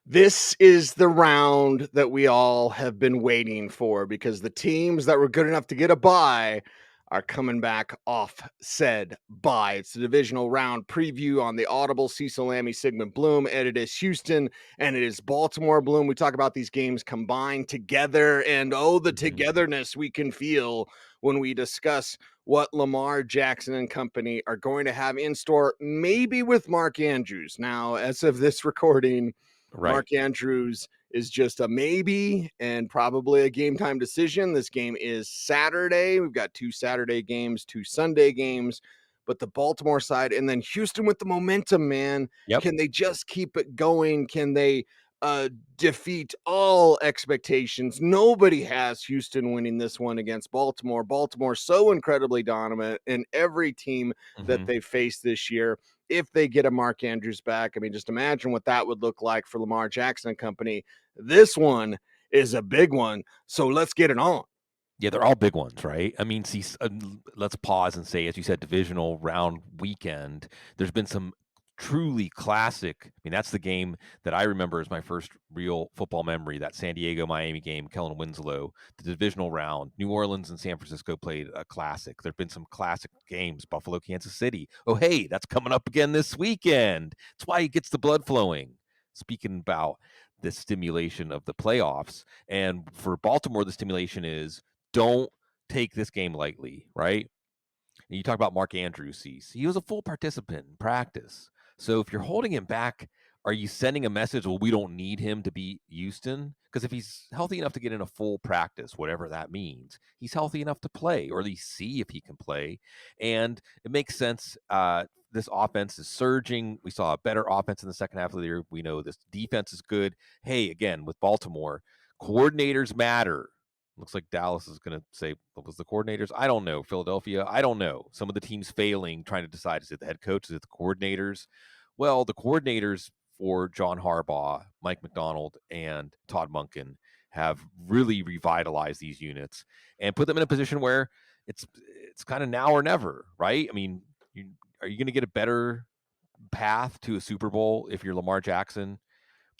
This is the round that we all have been waiting for because the teams that were good enough to get a bye are coming back off said bye. It's the divisional round preview on the Audible. Cecil, Lammey, Sigmund, Blooom, and it is Houston and it is Baltimore. Blooom, we talk about these games combined together, and the togetherness we can feel when we discuss what Lamar Jackson and company are going to have in store, maybe with Mark Andrews. Now, as of this recording, Right. Mark Andrews is just a maybe and probably a game time decision. This game is Saturday. We've got 2 Saturday games, 2 Sunday games, but the Baltimore side and then Houston with the momentum, man. Yep. Can they just keep it going? Can they defeat all expectations? Nobody has Houston winning this one against Baltimore. Baltimore so incredibly dominant in every team that they face this year. If they get a Mark Andrews back, I mean, just imagine what that would look like for Lamar Jackson and company. This one is a big one, so let's get it on. Yeah, they're all big ones, right? I mean, see, let's pause and say, as you said, divisional round weekend. There's been some truly classic. I mean, that's the game that I remember as my first real football memory. That San Diego Miami game, Kellen Winslow, the divisional round. New Orleans and San Francisco played a classic. There've been some classic games. Buffalo, Kansas City. Oh, hey, that's coming up again this weekend. That's why it gets the blood flowing. Speaking about the stimulation of the playoffs, and for Baltimore, the stimulation is don't take this game lightly, right? And you talk about Mark Andrews. He was a full participant in practice. So if you're holding him back, are you sending a message? Well, we don't need him to beat Houston, because if he's healthy enough to get in a full practice, whatever that means, he's healthy enough to play, or at least see if he can play. And it makes sense. This offense is surging. We saw a better offense in the second half of the year. We know this defense is good. Hey, again, with Baltimore, coordinators matter. Looks like Dallas is going to say, what was the coordinators? I don't know. Philadelphia? I don't know. Some of the teams failing, trying to decide, is it the head coach? Is it the coordinators? Well, the coordinators for John Harbaugh, Mike McDonald, and Todd Monken have really revitalized these units and put them in a position where it's kind of now or never, right? I mean, are you going to get a better path to a Super Bowl if you're Lamar Jackson?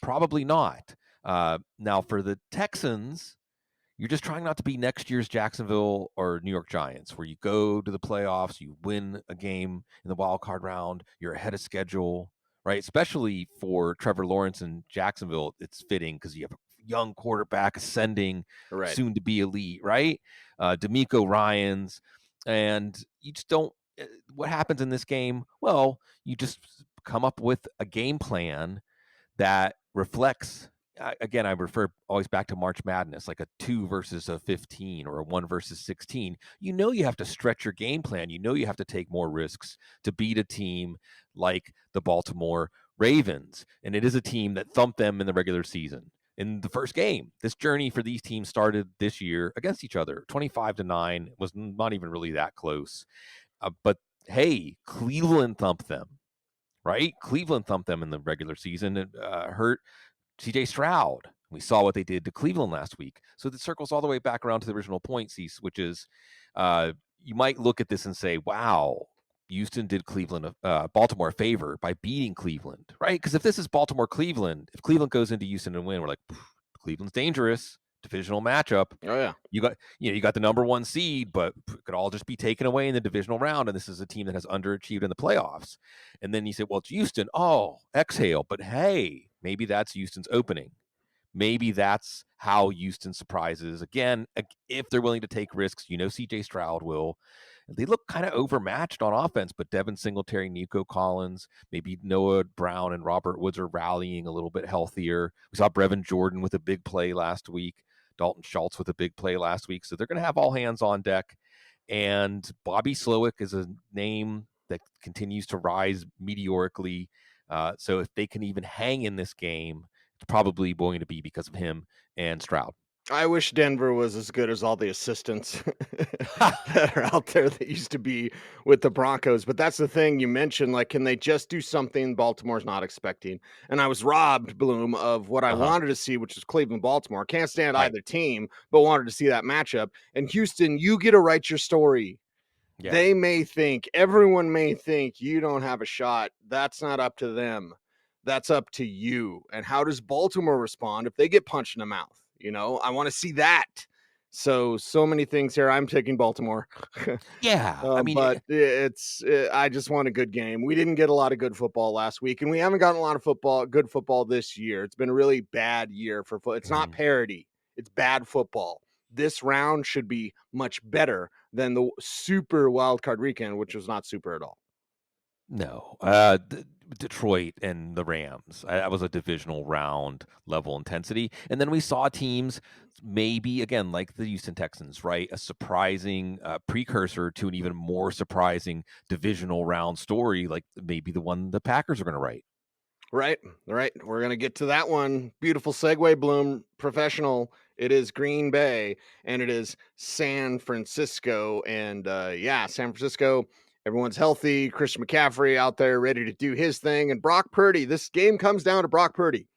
Probably not. Now, for the Texans, you're just trying not to be next year's Jacksonville or New York Giants, where you go to the playoffs, you win a game in the wild card round, you're ahead of schedule, right? Especially for Trevor Lawrence in Jacksonville, it's fitting because you have a young quarterback ascending, Right. soon to be elite, right? D'Amico Ryans, and you just don't. What happens in this game? Well, you just come up with a game plan that reflects, again, I refer always back to March Madness, like a 2 versus a 15 or a 1 versus 16. You have to stretch your game plan. You have to take more risks to beat a team like the Baltimore Ravens. And it is a team that thumped them in the regular season. In the first game, this journey for these teams started this year against each other. 25-9 was not even really that close. But hey, Cleveland thumped them, right? Cleveland thumped them in the regular season and hurt CJ Stroud. We saw what they did to Cleveland last week. So it circles all the way back around to the original point, Cease, which is you might look at this and say, wow, Houston did Baltimore a favor by beating Cleveland, right? Because if this is Baltimore-Cleveland, if Cleveland goes into Houston and win, we're like, Cleveland's dangerous. Divisional matchup. Oh yeah. You got the number 1 seed, but it could all just be taken away in the divisional round. And this is a team that has underachieved in the playoffs. And then you say, well, it's Houston. Oh, exhale. But hey, maybe that's Houston's opening. Maybe that's how Houston surprises. Again, if they're willing to take risks, CJ Stroud will. They look kind of overmatched on offense, but Devin Singletary, Nico Collins, maybe Noah Brown and Robert Woods are rallying a little bit healthier. We saw Brevin Jordan with a big play last week. Dalton Schultz with a big play last week. So they're going to have all hands on deck. And Bobby Slowick is a name that continues to rise meteorically. So if they can even hang in this game, it's probably going to be because of him and Stroud. I wish Denver was as good as all the assistants that are out there that used to be with the Broncos. But that's the thing you mentioned. Like, can they just do something Baltimore's not expecting? And I was robbed, Blooom, of what I wanted to see, which was Cleveland Baltimore. Can't stand Right. either team, but wanted to see that matchup. And Houston, you get to write your story. Yeah. Everyone may think you don't have a shot. That's not up to them. That's up to you. And how does Baltimore respond if they get punched in the mouth? I want to see that. So many things here. I'm taking Baltimore. Yeah, I mean, But I just want a good game. We didn't get a lot of good football last week, and we haven't gotten a lot of good football this year. It's been a really bad year for football. It's not mhm. parity, it's bad football. This round should be much better than the super wild card weekend, which was not super at all. No, Detroit and the Rams. That was a divisional round level intensity, and then we saw teams maybe again like the Houston Texans, right? A surprising precursor to an even more surprising divisional round story, like maybe the one the Packers are going to write. Right, right. We're gonna get to that one. Beautiful segue, Bloom. Professional. It is Green Bay and it is San Francisco. And yeah, San Francisco. Everyone's healthy. Christian McCaffrey out there ready to do his thing. And Brock Purdy. This game comes down to Brock Purdy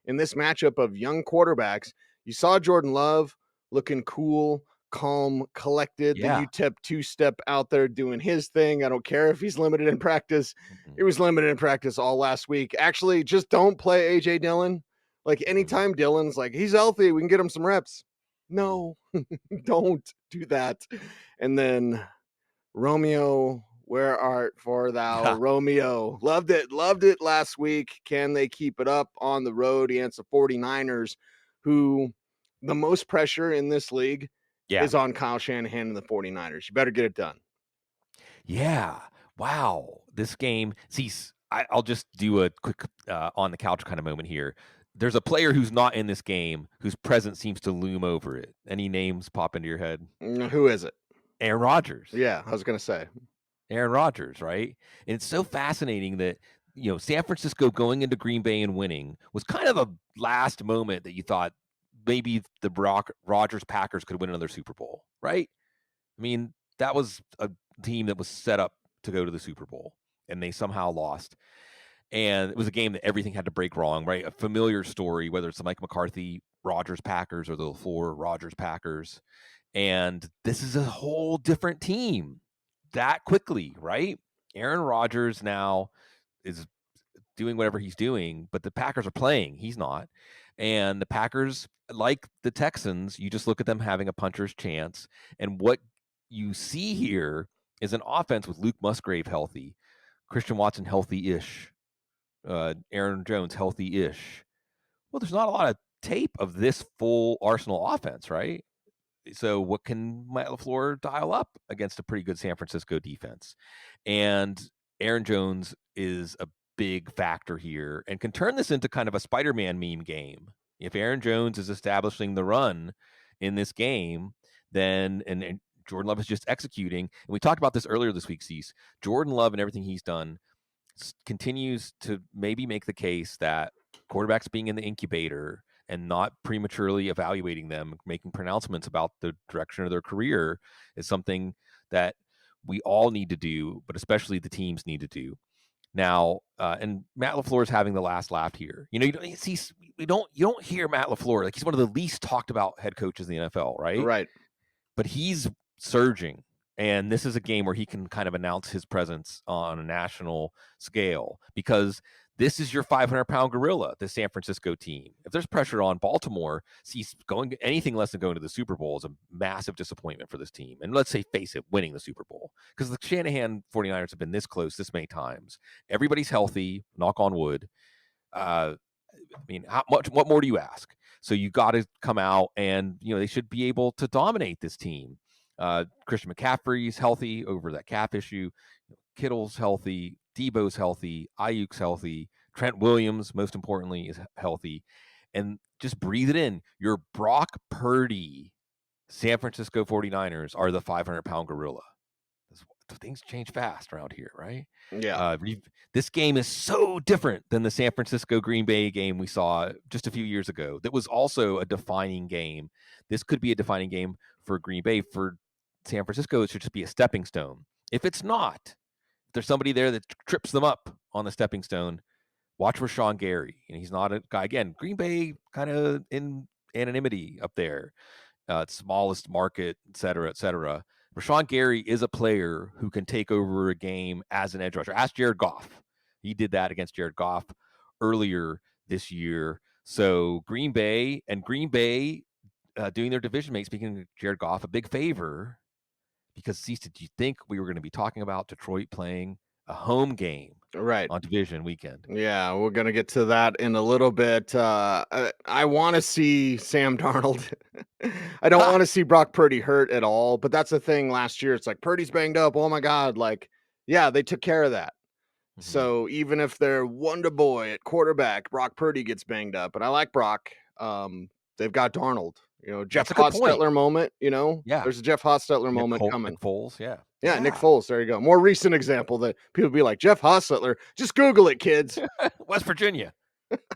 in this matchup of young quarterbacks. You saw Jordan Love looking cool, calm, collected. The Yeah. UTEP two-step out there doing his thing. I don't care if he's limited in practice. It Mhm. was limited in practice all last week. Actually, just don't play AJ Dillon. Like Mhm. anytime Dillon's like, he's healthy, we can get him some reps. No, don't do that. And then Romeo, where art for thou, Romeo? Loved it last week. Can they keep it up on the road against the 49ers, who the most pressure in this league Yeah. is on Kyle Shanahan and the 49ers. You better get it done. Yeah. Wow. This game. See, I'll just do a quick on the couch kind of moment here. There's a player who's not in this game whose presence seems to loom over it. Any names pop into your head? Who is it? Aaron Rodgers. Yeah, I was gonna say. Aaron Rodgers, right? And it's so fascinating that San Francisco going into Green Bay and winning was kind of a last moment that you thought maybe the Rodgers Packers could win another Super Bowl, right? I mean, that was a team that was set up to go to the Super Bowl, and they somehow lost. And it was a game that everything had to break wrong, right? A familiar story, whether it's the Mike McCarthy Rodgers Packers or the LaFleur Rodgers Packers. And this is a whole different team that quickly, right? Aaron Rodgers now is doing whatever he's doing, but the Packers are playing. He's not. And the Packers, like the Texans, you just look at them having a puncher's chance. And what you see here is an offense with Luke Musgrave healthy, Christian Watson healthy-ish, Aaron Jones healthy-ish. Well, there's not a lot of tape of this full Arsenal offense, right? So what can Matt LaFleur dial up against a pretty good San Francisco defense? And Aaron Jones is a big factor here and can turn this into kind of a Spider-Man meme game. If Aaron Jones is establishing the run in this game, then and Jordan Love is just executing. And we talked about this earlier this week, Cease. Jordan Love and everything he's done continues to maybe make the case that quarterbacks being in the incubator and not prematurely evaluating them, making pronouncements about the direction of their career is something that we all need to do, but especially the teams need to do. Now, and Matt LaFleur is having the last laugh here. You don't see, you don't hear Matt LaFleur like he's one of the least talked about head coaches in the NFL, right? Right. But he's surging. And this is a game where he can kind of announce his presence on a national scale because this is your 500-pound gorilla, the San Francisco team. If there's pressure on Baltimore, see, going anything less than going to the Super Bowl is a massive disappointment for this team. And let's say, face it, winning the Super Bowl because the Shanahan 49ers have been this close this many times. Everybody's healthy, knock on wood. I mean, what more do you ask? So you got to come out and, they should be able to dominate this team. Christian McCaffrey's healthy over that cap issue. Kittle's healthy. Debo's healthy. Ayuk's healthy. Trent Williams, most importantly, is healthy. And just breathe it in. Your Brock Purdy San Francisco 49ers are the 500-pound gorilla. Things change fast around here, right? Yeah. This game is so different than the San Francisco Green Bay game we saw just a few years ago. That was also a defining game. This could be a defining game for Green Bay. For San Francisco, it should just be a stepping stone. If it's not, if there's somebody there that trips them up on the stepping stone, watch Rashawn Gary. And he's not a guy, again, Green Bay kind of in anonymity up there, smallest market, et cetera, et cetera. Rashawn Gary is a player who can take over a game as an edge rusher. Ask Jared Goff. He did that against Jared Goff earlier this year. So Green Bay doing their division mate, speaking of Jared Goff, a big favor because Cecil, did you think we were going to be talking about Detroit playing a home game Right. on division weekend? Yeah, we're gonna get to that in a little bit. I want to see Sam Darnold. I don't Ha! want to see Brock Purdy hurt at all. But that's the thing. Last year, it's like Purdy's banged up. Oh my God! Like, yeah, they took care of that. Mhm. So even if they're wonder boy at quarterback, Brock Purdy gets banged up, and I like Brock. They've got Darnold. Jeff That's a good point. Hostetler moment. Yeah. There's a Jeff Hostetler moment Nick coming. Foles, yeah. Yeah, Nick Yeah. Foles. There you go. More recent example that people be like Jeff Hostetler. Just Google it, kids. West Virginia,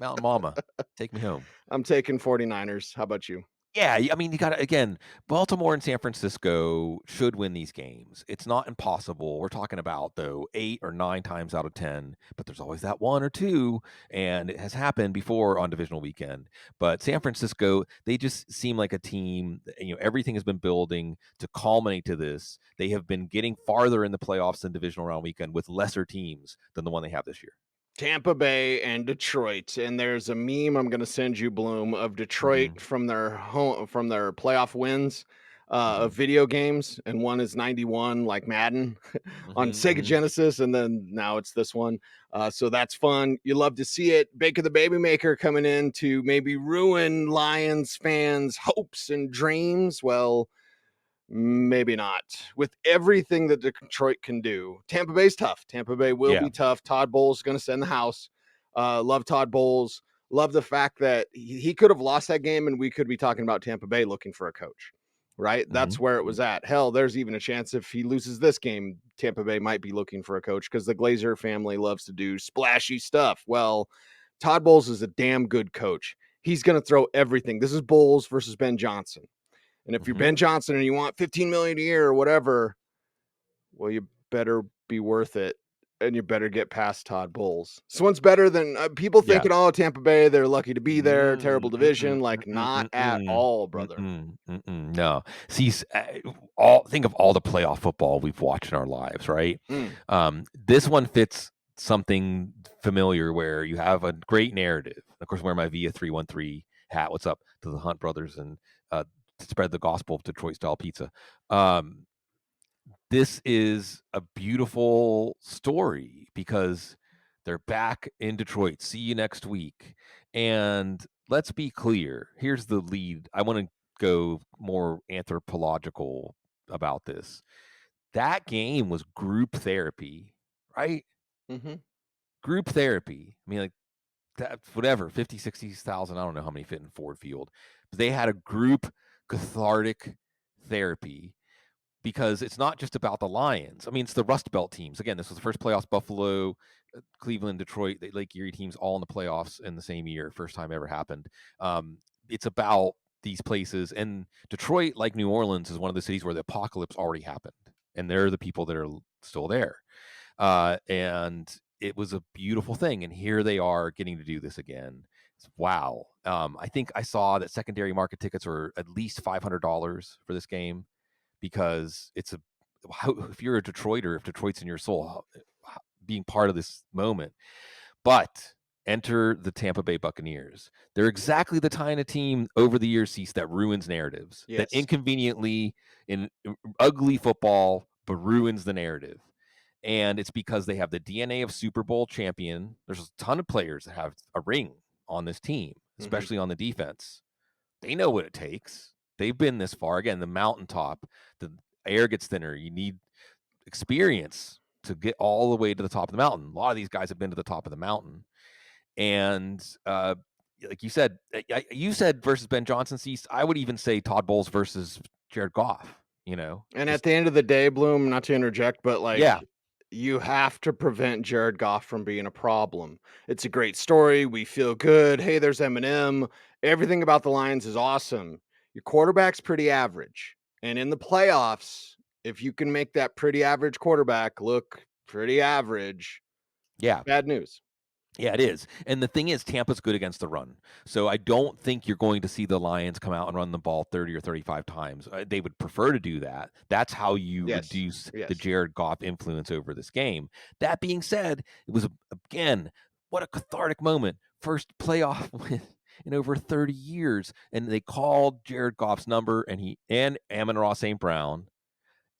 Mountain Mama, take me home. I'm taking 49ers. How about you? Yeah, I mean, you gotta again, Baltimore and San Francisco should win these games. It's not impossible. We're talking about, though, 8 or 9 times out of 10, but there's always that 1 or 2, and it has happened before on divisional weekend. But San Francisco, they just seem like a team, everything has been building to culminate to this. They have been getting farther in the playoffs than divisional round weekend with lesser teams than the one they have this year. Tampa Bay and Detroit, and there's a meme I'm going to send you, Bloom, of Mhm, Detroit from their playoff wins of mhm, video games, and one is 91, like Madden, on mhm, Sega mhm. Genesis, and then now it's this one. So that's fun. You love to see it. Baker the Baby Maker coming in to maybe ruin Lions fans' hopes and dreams. Well, maybe not. With everything that Detroit can do, Tampa Bay's tough. Tampa Bay will Yeah, be tough. Todd Bowles is going to send the house. Love Todd Bowles. Love the fact that he could have lost that game and we could be talking about Tampa Bay looking for a coach, right? That's mhm, where it mhm. was at. Hell, there's even a chance if he loses this game, Tampa Bay might be looking for a coach because the Glazer family loves to do splashy stuff. Well, Todd Bowles is a damn good coach. He's going to throw everything. This is Bowles versus Ben Johnson. And if you're Mhm. Ben Johnson and you want 15 million a year or whatever, well, you better be worth it and you better get past Todd Bowles. This one's better than people Yeah. thinking, oh, Tampa Bay, they're lucky to be there, terrible Mm, division. mm-mm, Like, mm-mm, not at mm-mm, all, brother. mm-mm, mm-mm, no. See, all think of all the playoff football we've watched in our lives, right? Mm, This one fits something familiar where you have a great narrative. Of course, wear my Via 313 hat. What's up to the Hunt brothers and to spread the gospel of Detroit style pizza. Um, this is a beautiful story because they're back in Detroit. See you next week. And let's be clear. Here's the lead. I want to go more anthropological about this. That game was group therapy, right? mm-hmm, Group therapy. I mean, like that, whatever, 50, 60,000. I don't know how many fit in Ford Field. But they had a group cathartic therapy because it's not just about the Lions. I mean, it's the Rust Belt teams. Again, this was the first playoffs. Buffalo, Cleveland, Detroit, the Lake Erie teams all in the playoffs in the same year. First time ever happened. It's about these places. And Detroit, like New Orleans, is one of the cities where the apocalypse already happened. And they're the people that are still there. And it was a beautiful thing. And here they are getting to do this again. Wow. I think I saw that secondary market tickets were at least $500 for this game because it's if you're a Detroiter, if Detroit's in your soul, being part of this moment. But enter the Tampa Bay Buccaneers. They're exactly the kind of team over the years, Cease, that ruins narratives, that yes. inconveniently in ugly football, but ruins the narrative. And it's because they have the DNA of Super Bowl champion. There's a ton of players that have a ring on this team, Mm-hmm, especially on the defense. They know what it takes. They've been this far. Again, the mountaintop, the air gets thinner. You need experience to get all the way to the top of the mountain. A lot of these guys have been to the top of the mountain. And like you said versus Ben Johnson ceased. I would even say Todd Bowles versus Jared Goff, and at just, the end of the day, Bloom, not to interject, but like, yeah, you have to prevent Jared Goff from being a problem. It's a great story. We feel good. Hey, there's Eminem. Everything about the Lions is awesome. Your quarterback's pretty average. And in the playoffs, if you can make that pretty average quarterback look pretty average, yeah. bad news. Yeah, it is. And the thing is, Tampa's good against the run. So I don't think you're going to see the Lions come out and run the ball 30 or 35 times. They would prefer to do that. That's how you Yes. reduce the Yes. Jared Goff influence over this game. That being said, it was, again, what a cathartic moment. First playoff win in over 30 years. And they called Jared Goff's number and Amon-Ra St. Brown,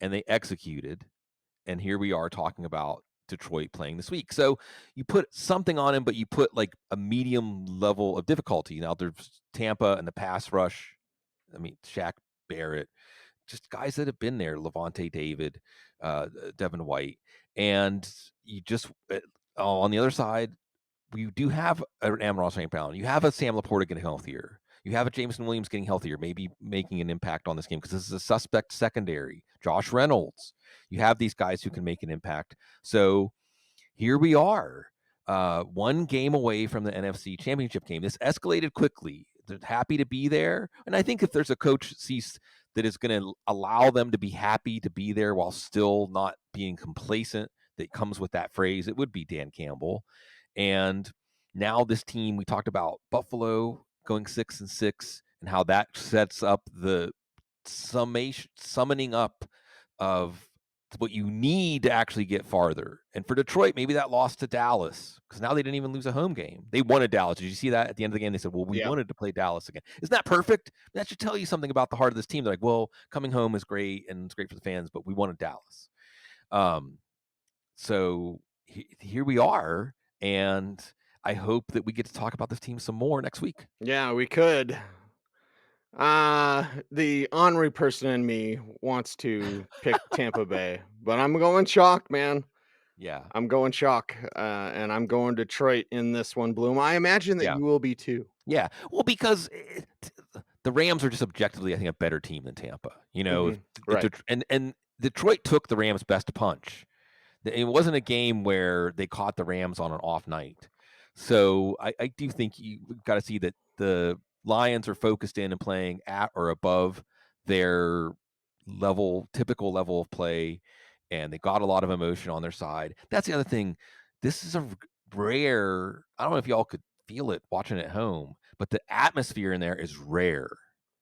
and they executed. And here we are talking about Detroit playing this week. So you put something on him, but you put like a medium level of difficulty. Now there's Tampa and the pass rush. I mean, Shaq Barrett, just guys that have been there, Levante David, Devin White. And you just, on the other side, you do have an Amon-Ra St. Brown. You have a Sam Laporta getting healthier. You have a Jameson Williams getting healthier, maybe making an impact on this game because this is a suspect secondary. Josh Reynolds. You have these guys who can make an impact. So here we are, one game away from the NFC Championship game. This escalated quickly. They're happy to be there. And I think if there's a coach Cease that is going to allow them to be happy to be there while still not being complacent, that comes with that phrase, it would be Dan Campbell. And now this team, we talked about Buffalo going 6-6 and how that sets up the summoning up of what you need to actually get farther. And for Detroit, maybe that loss to Dallas, because now they didn't even lose a home game. They wanted Dallas. Did you see that at the end of the game? They said, well, we Yeah. wanted to play Dallas again. Isn't that perfect? That should tell you something about the heart of this team. They're like, well, coming home is great and it's great for the fans, but we wanted Dallas. So here we are. And I hope that we get to talk about this team some more next week. Yeah, we could. The ornery person in me wants to pick Tampa Bay, but I'm going chalk, man. Yeah. I'm going chalk, and I'm going Detroit in this one, Bloom. I imagine that Yeah. you will be too. Yeah. Well, because the Rams are just objectively, I think, a better team than Tampa. You know, Right. and Detroit took the Rams' best punch. It wasn't a game where they caught the Rams on an off night. So I do think you've got to see that the Lions are focused in and playing at or above their typical level of play, and they got a lot of emotion on their side. That's the other thing. This is a rare, I don't know if y'all could feel it watching at home, but the atmosphere in there is rare,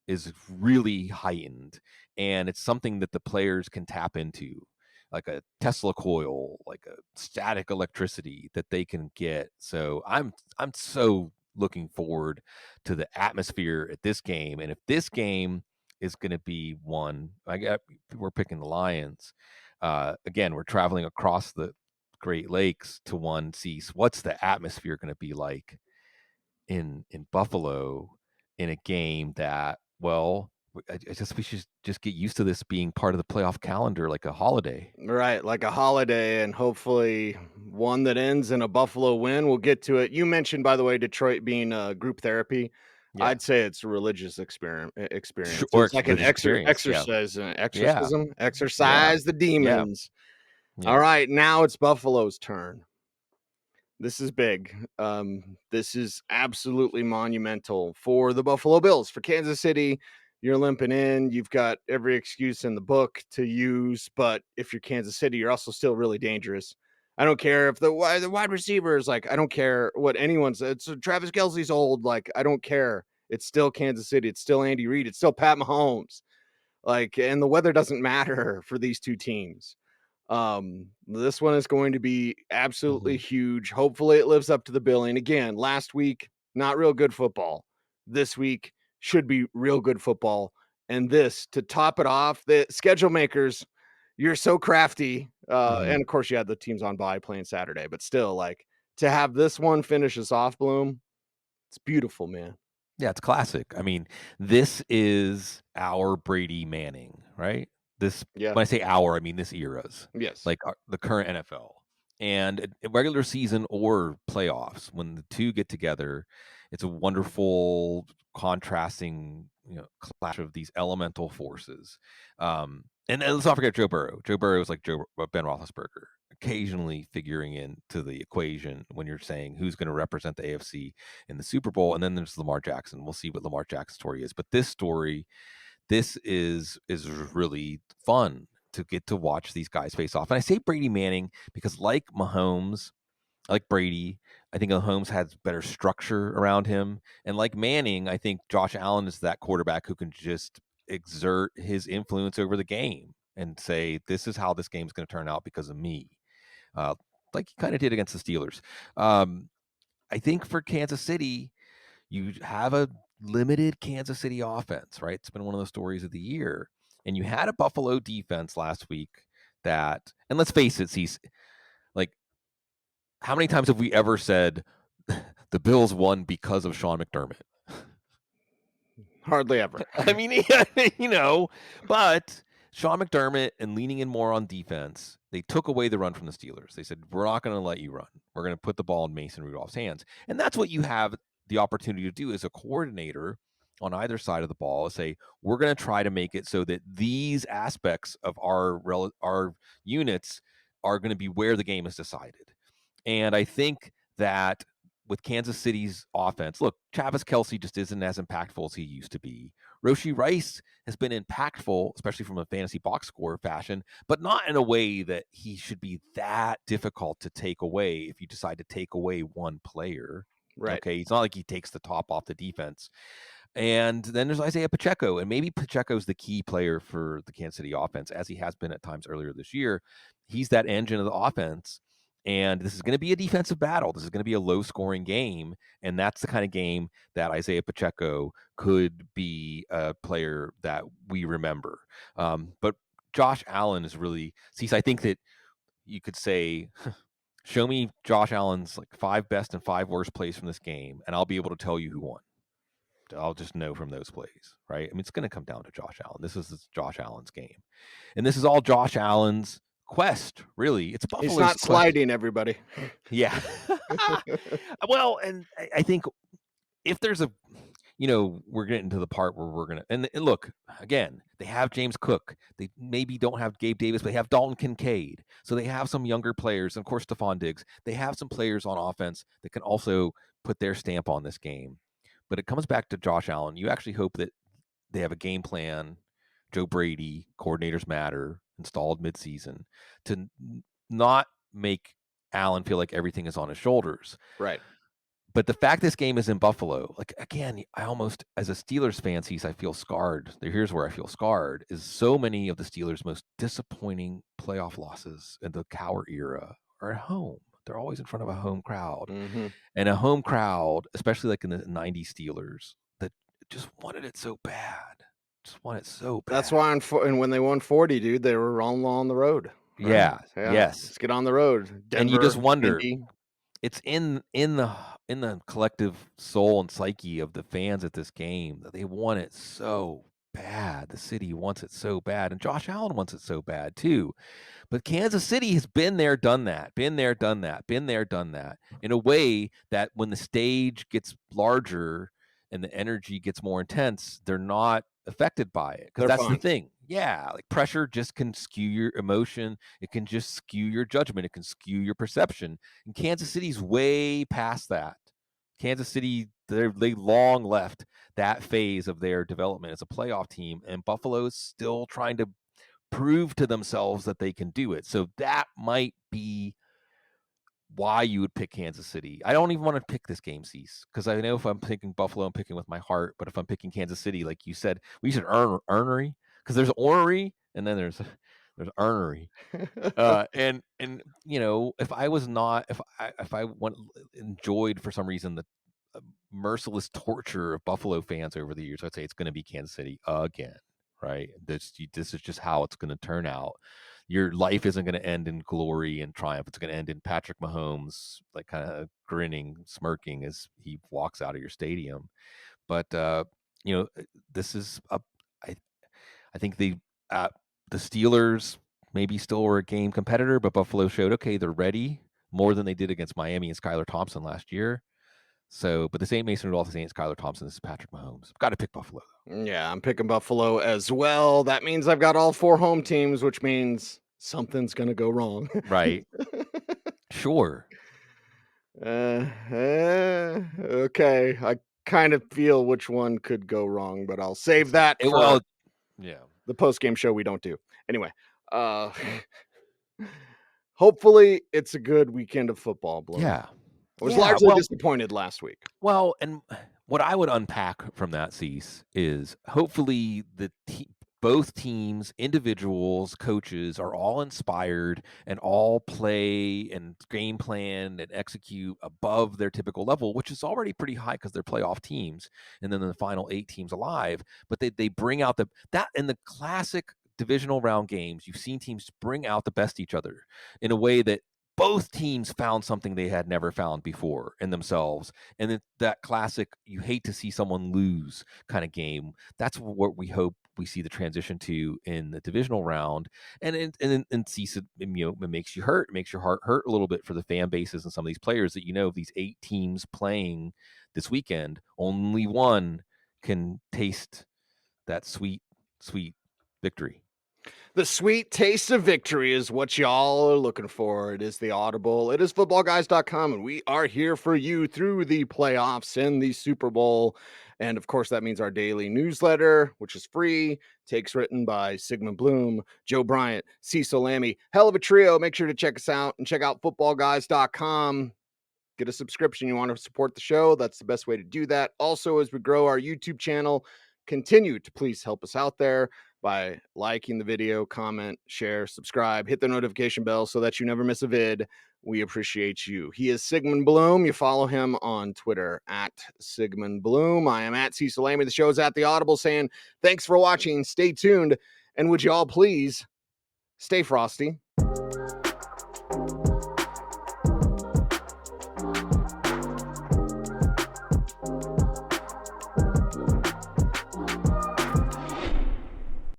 is really heightened, and it's something that the players can tap into, like a Tesla coil, like a static electricity that they can get. So I'm so looking forward to the atmosphere at this game. And if this game is going to be one, we're picking the Lions. Again, we're traveling across the Great Lakes to one Cease. What's the atmosphere going to be like in Buffalo in a game that, well, we should just get used to this being part of the playoff calendar like a holiday. Right, like a holiday, and hopefully one that ends in a Buffalo win. We'll get to it. You mentioned, by the way, Detroit being group therapy. Yeah. I'd say it's a religious experience. Or It's like an religious experience. Yeah. exercise, Yeah. Yeah. exercise the Yeah. demons. All Yeah. right, now it's Buffalo's turn. This is big. This is absolutely monumental for the Buffalo Bills. For Kansas City, you're limping in. You've got every excuse in the book to use, but if you're Kansas City, you're also still really dangerous. I don't care if the wide receiver is like, I don't care what anyone says. It's Travis Kelce's old. Like, I don't care. It's still Kansas City. It's still Andy Reid. It's still Pat Mahomes. Like, and the weather doesn't matter for these two teams. This one is going to be absolutely Mhm. huge. Hopefully it lives up to the billing. Again, last week, not real good football. This week should be real good football. And this to top it off, the schedule makers, you're so crafty. And Mhm. of course you had the teams on bye playing Saturday, but still, like, to have this one finish us off, Bloom, it's beautiful, man. Yeah, it's classic. I mean, this is our Brady Manning, right? This, Yeah. when I say our, I mean this era's, Yes. like the current NFL. And in regular season or playoffs, when the two get together, it's a wonderful contrasting, clash of these elemental forces. And then let's not forget Joe Burrow. Joe Burrow is like Ben Roethlisberger, occasionally figuring into the equation when you're saying who's going to represent the AFC in the Super Bowl. And then there's Lamar Jackson. We'll see what Lamar Jackson's story is. But this story, this is really fun to get to watch these guys face off. And I say Brady Manning because, like Mahomes, like Brady, I think Mahomes has better structure around him. And like Manning, I think Josh Allen is that quarterback who can just exert his influence over the game and say, this is how this game's going to turn out because of me. Uh, like he kind of did against the Steelers. Um, I think for Kansas City, you have a limited Kansas City offense, right? It's been one of the stories of the year. And you had a Buffalo defense last week that, and let's face it, Cease, like, how many times have we ever said the Bills won because of Sean McDermott? Hardly ever. I mean, but Sean McDermott and leaning in more on defense, they took away the run from the Steelers. They said, we're not going to let you run. We're going to put the ball in Mason Rudolph's hands. And that's what you have the opportunity to do as a coordinator on either side of the ball, is say, we're going to try to make it so that these aspects of our units are going to be where the game is decided. And I think that with Kansas City's offense, look, Travis Kelce just isn't as impactful as he used to be. Rashee Rice has been impactful, especially from a fantasy box score fashion, but not in a way that he should be that difficult to take away if you decide to take away one player. Right. Okay, it's not like he takes the top off the defense. And then there's Isaiah Pacheco, and maybe Pacheco's the key player for the Kansas City offense, as he has been at times earlier this year. He's that engine of the offense, and this is going to be a defensive battle. This is going to be a low-scoring game, and that's the kind of game that Isaiah Pacheco could be a player that we remember. But Josh Allen is really, see, I think that you could say, show me Josh Allen's like 5 best and 5 worst plays from this game, and I'll be able to tell you who won. I'll just know from those plays, right? I mean, it's going to come down to Josh Allen. This is Josh Allen's game. And this is all Josh Allen's quest, really. It's He's Buffalo's not quest. sliding, everybody. Yeah. Well, and I think if there's a, we're getting to the part where we're going to, and look, again, they have James Cook. They maybe don't have Gabe Davis, but they have Dalton Kincaid. So they have some younger players. And of course, Stephon Diggs. They have some players on offense that can also put their stamp on this game. But it comes back to Josh Allen. You actually hope that they have a game plan, Joe Brady, coordinators matter, installed midseason, to not make Allen feel like everything is on his shoulders. Right. But the fact this game is in Buffalo, like, again, I almost, as a Steelers fan, I feel scarred. Here's where I feel scarred, is so many of the Steelers' most disappointing playoff losses in the Cowher era are at home. They're always in front of a home crowd. Mm-hmm. And a home crowd, especially like in the 90s Steelers, that just wanted it so bad. Just want it so bad. That's why, and when they won 40, dude, they were all on the road. Right? Yeah. Yeah. Yes. Let's get on the road. Denver, And you just wonder, Indy. it's in the collective soul and psyche of the fans at this game that they want it so bad. The city wants it so bad, and Josh Allen wants it so bad too. But Kansas City has been there, done that, been there, done that, been there, done that, in a way that when the stage gets larger and the energy gets more intense, they're not affected by it. Because that's the thing. Yeah, like pressure just can skew your emotion. It can just skew your judgment. It can skew your perception. And Kansas City's way past that. Kansas City, they long left that phase of their development as a playoff team, and Buffalo's still trying to prove to themselves that they can do it. So that might be why you would pick Kansas City. I don't even want to pick this game, Cease, because I know if I'm picking Buffalo, I'm picking with my heart. But if I'm picking Kansas City, like you said, we should ornery, because there's ornery and then there's ornery. And if I was not, if I enjoyed for some reason the merciless torture of Buffalo fans over the years, I'd say it's going to be Kansas City again. Right? This is just how it's going to turn out. Your life isn't going to end in glory and triumph. It's going to end in Patrick Mahomes, like, kind of grinning, smirking as he walks out of your stadium. But this is I think the Steelers maybe still were a game competitor, but Buffalo showed, okay, they're ready more than they did against Miami and Skylar Thompson last year. So, but this ain't Mason Rudolph, this ain't Skylar Thompson, this is Patrick Mahomes. Got to pick Buffalo. Yeah, I'm picking Buffalo as well. That means I've got all 4 home teams, which means something's going to go wrong. Right. Sure. Okay. I kind of feel which one could go wrong, but I'll save that for the post-game show we don't do. Anyway, hopefully it's a good weekend of football, Blooom. Yeah. I was largely disappointed last week. Well, and what I would unpack from that, Cease, is hopefully both teams, individuals, coaches are all inspired and all play and game plan and execute above their typical level, which is already pretty high because they're playoff teams. And then the final 8 teams alive, but they bring out that in the classic divisional round games, you've seen teams bring out the best each other in a way that both teams found something they had never found before in themselves. And that classic, you hate to see someone lose kind of game. That's what we hope we see the transition to in the divisional round. And Cecil, it makes you hurt, it makes your heart hurt a little bit for the fan bases and some of these players that, these 8 teams playing this weekend, only one can taste that sweet, sweet victory. The sweet taste of victory is what y'all are looking for. It is the Audible. It is footballguys.com, and we are here for you through the playoffs and the Super Bowl. And of course, that means our daily newsletter, which is free, takes written by Sigmund Blooom, Joe Bryant, Cecil, Lammey. Hell of a trio. Make sure to check us out and check out footballguys.com. Get a subscription. You want to support the show, that's the best way to do that. Also, as we grow our YouTube channel, continue to please help us out there by liking the video, comment, share, subscribe, hit the notification bell so that you never miss a vid. We appreciate you. He is Sigmund Blooom. You follow him on Twitter at Sigmund Blooom. I am at Cecil Lammey. The show is at the Audible, saying thanks for watching. Stay tuned. And would you all please stay frosty,